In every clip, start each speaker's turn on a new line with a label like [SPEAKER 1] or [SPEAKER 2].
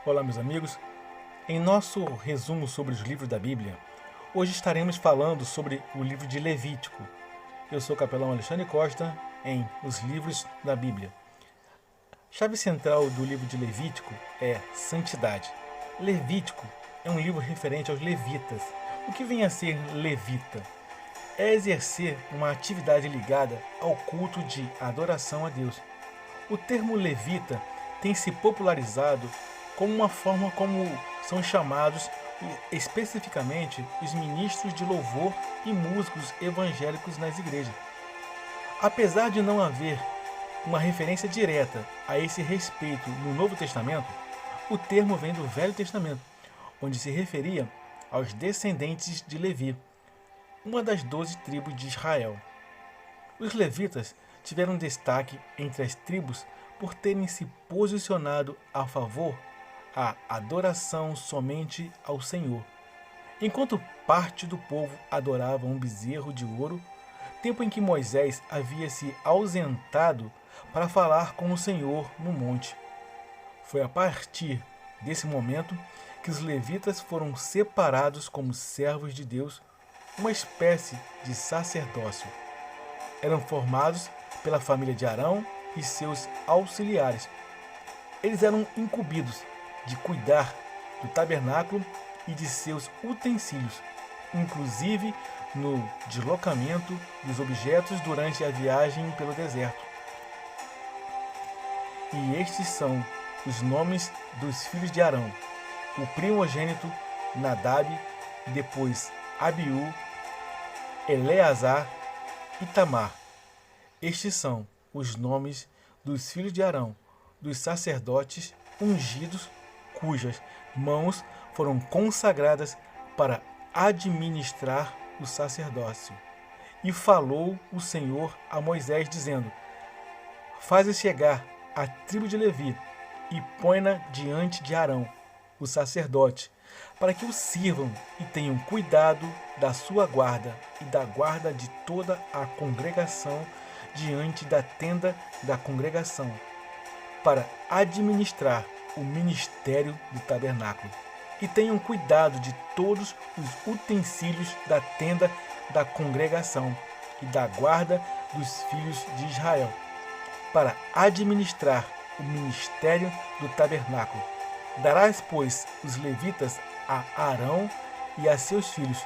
[SPEAKER 1] Olá, meus amigos. Em nosso resumo sobre os livros da Bíblia, hoje estaremos falando sobre o livro de Levítico. Eu sou o capelão Alexandre Costa em Os Livros da Bíblia. A chave central do livro de Levítico é santidade. Levítico é um livro referente aos levitas. O que vem a ser levita? É exercer uma atividade ligada ao culto de adoração a Deus. O termo levita tem se popularizado como uma forma como são chamados especificamente os ministros de louvor e músicos evangélicos nas igrejas. Apesar de não haver uma referência direta a esse respeito no Novo Testamento, o termo vem do Velho Testamento, onde se referia aos descendentes de Levi, uma das 12 tribos de Israel. Os levitas tiveram destaque entre as tribos por terem se posicionado a favor a adoração somente ao Senhor. Enquanto parte do povo adorava um bezerro de ouro, tempo em que Moisés havia se ausentado para falar com o Senhor no monte. Foi a partir desse momento que os levitas foram separados como servos de Deus, uma espécie de sacerdócio. Eram formados pela família de Arão e seus auxiliares. Eles eram incumbidos de cuidar do tabernáculo e de seus utensílios, inclusive no deslocamento dos objetos durante a viagem pelo deserto. E estes são os nomes dos filhos de Arão: o primogênito Nadab, depois Abiú, Eleazar e Itamar. Estes são os nomes dos filhos de Arão, dos sacerdotes ungidos, cujas mãos foram consagradas para administrar o sacerdócio. E falou o Senhor a Moisés, dizendo: Faze chegar a tribo de Levi e põe-na diante de Arão, o sacerdote, para que o sirvam e tenham cuidado da sua guarda e da guarda de toda a congregação diante da tenda da congregação, para administrar o ministério do tabernáculo. E tenham cuidado de todos os utensílios da tenda da congregação e da guarda dos filhos de Israel, para administrar o ministério do tabernáculo. Darás, pois, os levitas a Arão e a seus filhos.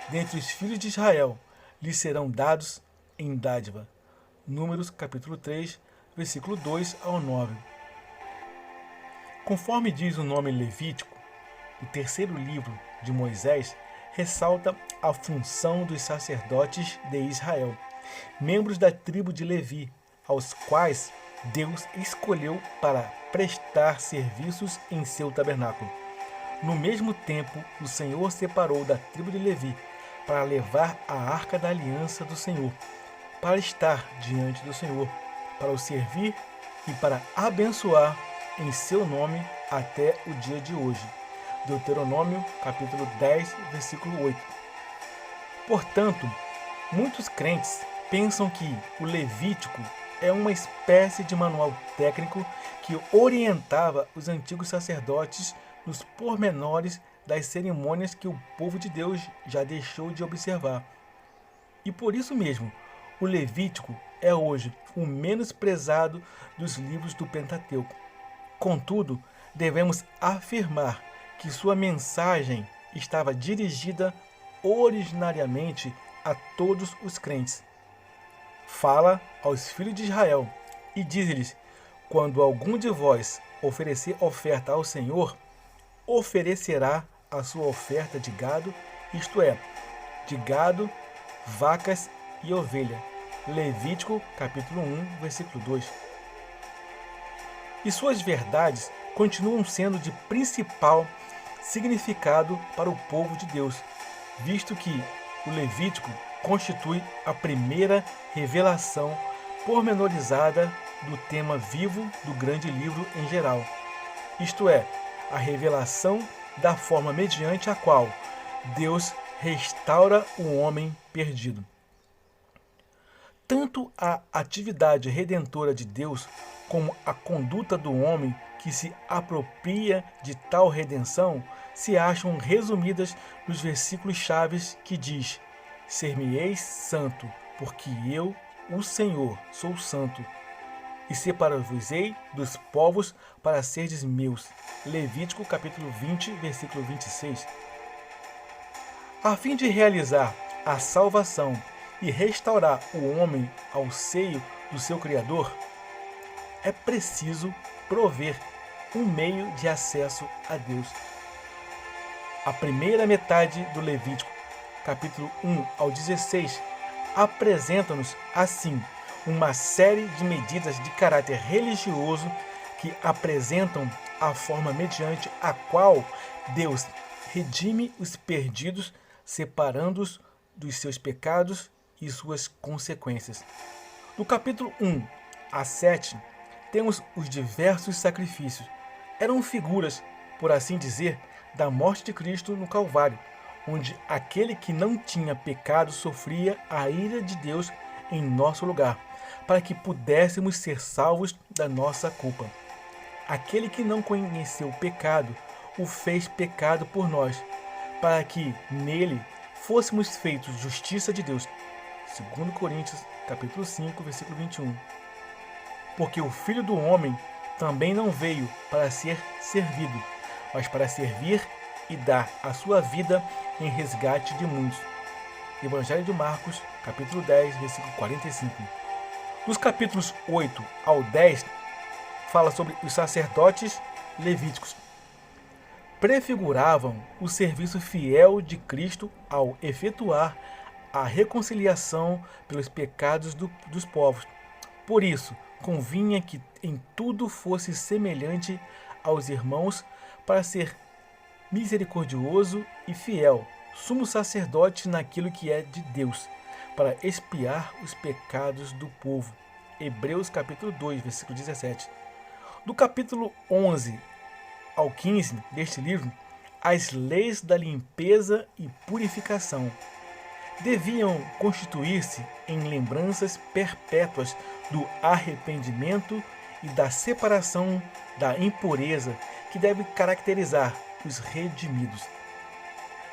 [SPEAKER 1] Dentre os filhos de Israel lhes serão dados em dádiva. Números capítulo 3, versículo 2 ao 9. Conforme diz o nome Levítico, o terceiro livro de Moisés ressalta a função dos sacerdotes de Israel, membros da tribo de Levi, aos quais Deus escolheu para prestar serviços em seu tabernáculo. No mesmo tempo, o Senhor separou da tribo de Levi para levar a arca da aliança do Senhor, para estar diante do Senhor, para o servir e para abençoar em seu nome até o dia de hoje. Deuteronômio, capítulo 10, versículo 8. Portanto, muitos crentes pensam que o Levítico é uma espécie de manual técnico que orientava os antigos sacerdotes nos pormenores das cerimônias que o povo de Deus já deixou de observar. E por isso mesmo, o Levítico é hoje o menos prezado dos livros do Pentateuco. Contudo, devemos afirmar que sua mensagem estava dirigida originariamente a todos os crentes. Fala aos filhos de Israel e diz-lhes: quando algum de vós oferecer oferta ao Senhor, oferecerá a sua oferta de gado, isto é, de gado, vacas e ovelha. Levítico capítulo 1, versículo 2. E suas verdades continuam sendo de principal significado para o povo de Deus, visto que o Levítico constitui a primeira revelação pormenorizada do tema vivo do grande livro em geral, isto é, a revelação da forma mediante a qual Deus restaura o homem perdido. Tanto a atividade redentora de Deus como a conduta do homem que se apropria de tal redenção se acham resumidas nos versículos chaves que diz: Ser-me-eis santo, porque eu, o Senhor, sou santo, e separar-vos-ei dos povos para serdes meus. Levítico capítulo 20, versículo 26. A fim de realizar a salvação e restaurar o homem ao seio do seu Criador, é preciso prover um meio de acesso a Deus. A primeira metade do Levítico, capítulo 1 ao 16, apresenta-nos, assim, uma série de medidas de caráter religioso que apresentam a forma mediante a qual Deus redime os perdidos, separando-os dos seus pecados e suas consequências. Do capítulo 1 a 7, temos os diversos sacrifícios. Eram figuras, por assim dizer, da morte de Cristo no Calvário, onde aquele que não tinha pecado sofria a ira de Deus em nosso lugar, para que pudéssemos ser salvos da nossa culpa. Aquele que não conheceu o pecado, o fez pecado por nós, para que nele fôssemos feitos justiça de Deus. 2 Coríntios, capítulo 5, versículo 21. Porque o Filho do Homem também não veio para ser servido, mas para servir e dar a sua vida em resgate de muitos. Evangelho de Marcos, capítulo 10, versículo 45. Dos capítulos 8 ao 10, fala sobre os sacerdotes levíticos. Prefiguravam o serviço fiel de Cristo ao efetuar a reconciliação pelos pecados dos povos. Por isso, convinha que em tudo fosse semelhante aos irmãos para ser misericordioso e fiel, sumo sacerdote naquilo que é de Deus, para expiar os pecados do povo. Hebreus capítulo 2, versículo 17. Do capítulo 11 ao 15 deste livro, as leis da limpeza e purificação deviam constituir-se em lembranças perpétuas do arrependimento e da separação da impureza que deve caracterizar os redimidos.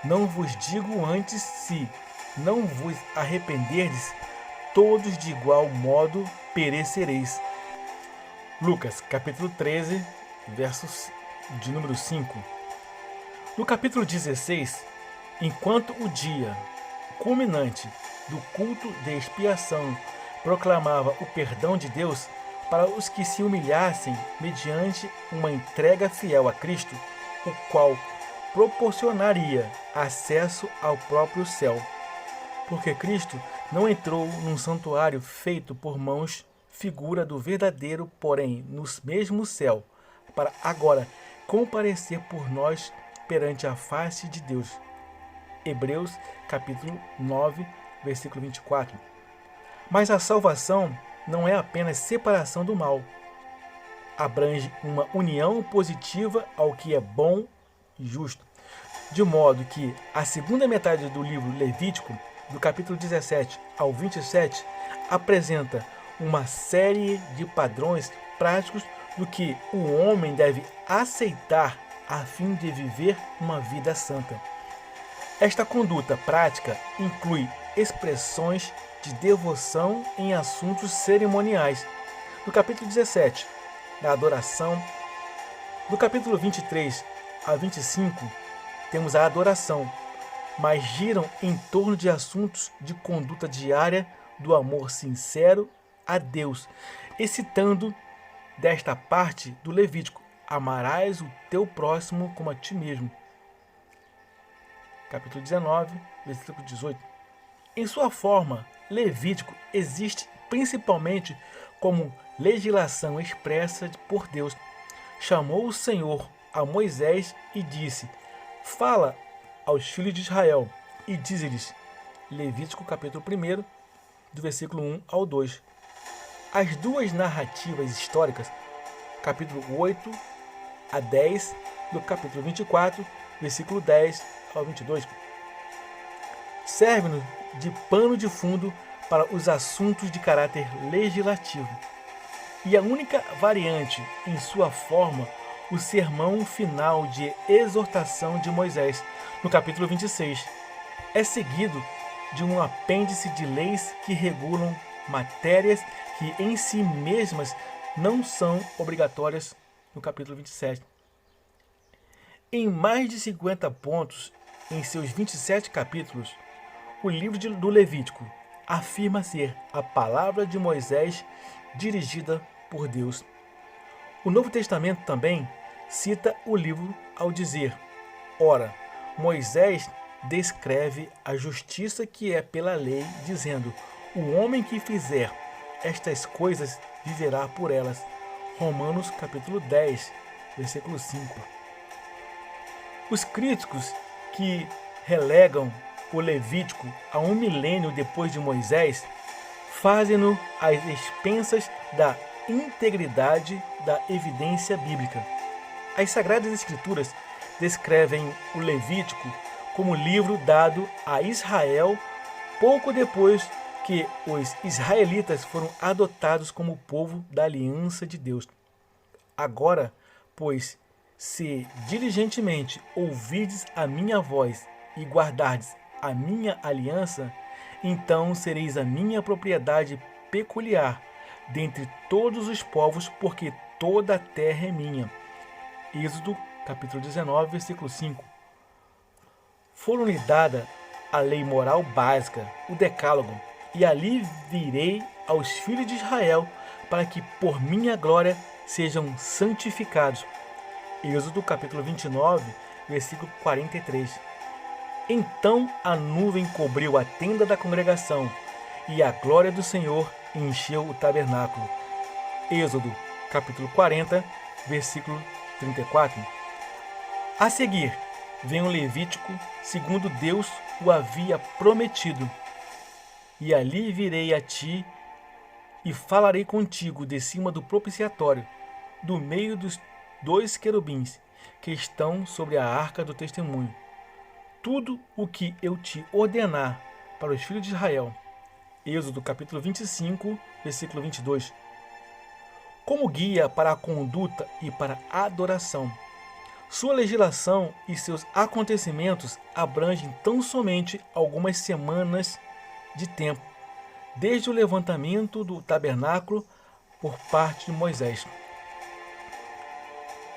[SPEAKER 1] Não vos digo antes, se não vos arrependerdes, todos de igual modo perecereis. Lucas, capítulo 13, versos de número 5. No capítulo 16, enquanto o dia culminante do culto de expiação proclamava o perdão de Deus para os que se humilhassem mediante uma entrega fiel a Cristo, o qual proporcionaria acesso ao próprio céu. Porque Cristo não entrou num santuário feito por mãos, figura do verdadeiro, porém no mesmo céu, para agora comparecer por nós perante a face de Deus. Hebreus capítulo 9, versículo 24. Mas a salvação não é apenas separação do mal. Abrange uma união positiva ao que é bom e justo. De modo que a segunda metade do livro Levítico, do capítulo 17 ao 27, apresenta uma série de padrões práticos do que o homem deve aceitar a fim de viver uma vida santa. Esta conduta prática inclui expressões de devoção em assuntos cerimoniais. No capítulo 17, da adoração. Do capítulo 23 a 25, temos a adoração, mas giram em torno de assuntos de conduta diária do amor sincero a Deus, excitando desta parte do Levítico: amarás o teu próximo como a ti mesmo. Capítulo 19, versículo 18. Em sua forma, Levítico existe principalmente como legislação expressa por Deus. Chamou o Senhor a Moisés e disse: fala aos filhos de Israel e dize-lhes. Levítico capítulo 1, do versículo 1 ao 2. As duas narrativas históricas, capítulo 8 a 10, do capítulo 24, versículo 10 ao 22, servem-nos de pano de fundo para os assuntos de caráter legislativo. E a única variante em sua forma o sermão final de exortação de Moisés, no capítulo 26. É seguido de um apêndice de leis que regulam matérias que em si mesmas não são obrigatórias, no capítulo 27. Em mais de 50 pontos, em seus 27 capítulos, o livro do Levítico afirma ser a palavra de Moisés dirigida por Deus. O Novo Testamento também cita o livro ao dizer: ora, Moisés descreve a justiça que é pela lei, dizendo: o homem que fizer estas coisas viverá por elas. Romanos capítulo 10, versículo 5. Os críticos que relegam o Levítico a um milênio depois de Moisés fazem-no às expensas da integridade da evidência bíblica. As Sagradas Escrituras descrevem o Levítico como livro dado a Israel pouco depois que os israelitas foram adotados como povo da aliança de Deus. Agora, pois, se diligentemente ouvirdes a minha voz e guardardes a minha aliança, então sereis a minha propriedade peculiar dentre todos os povos, porque toda a terra é minha. Êxodo, capítulo 19, versículo 5. Foram-lhe dada a lei moral básica, o decálogo, e ali virei aos filhos de Israel, para que por minha glória sejam santificados. Êxodo, capítulo 29, versículo 43. Então a nuvem cobriu a tenda da congregação, e a glória do Senhor encheu o tabernáculo. Êxodo, capítulo 40, versículo 34. A seguir, vem o Levítico, segundo Deus o havia prometido. E ali virei a ti e falarei contigo de cima do propiciatório, do meio dos dois querubins que estão sobre a arca do testemunho. Tudo o que eu te ordenar para os filhos de Israel. Êxodo capítulo 25, versículo 22. Como guia para a conduta e para a adoração. Sua legislação e seus acontecimentos abrangem tão somente algumas semanas de tempo, desde o levantamento do tabernáculo por parte de Moisés.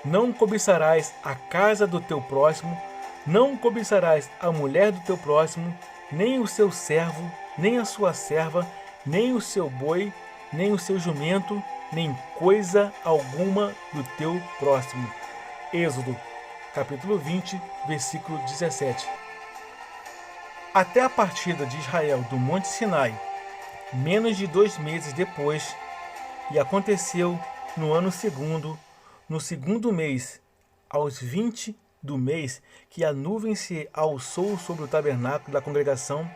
[SPEAKER 1] Não cobiçarás a casa do teu próximo, não cobiçarás a mulher do teu próximo, nem o seu servo, nem a sua serva, nem o seu boi, nem o seu jumento, nem coisa alguma do teu próximo. Êxodo, capítulo 20, versículo 17. Até a partida de Israel do Monte Sinai, menos de 2 meses depois, e aconteceu no ano segundo, no segundo mês, aos 20 do mês, que a nuvem se alçou sobre o tabernáculo da congregação,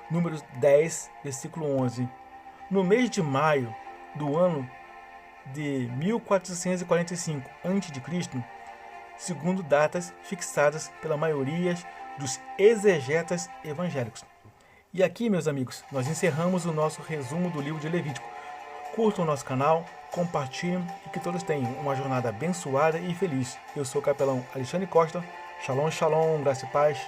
[SPEAKER 1] Números 10, versículo 11. No mês de maio do ano de 1445 a.C., segundo datas fixadas pela maioria dos exegetas evangélicos. E aqui, meus amigos, nós encerramos o nosso resumo do livro de Levítico. Curtam o nosso canal, compartilhem e que todos tenham uma jornada abençoada e feliz. Eu sou o capelão Alexandre Costa. Shalom, shalom, graça e paz.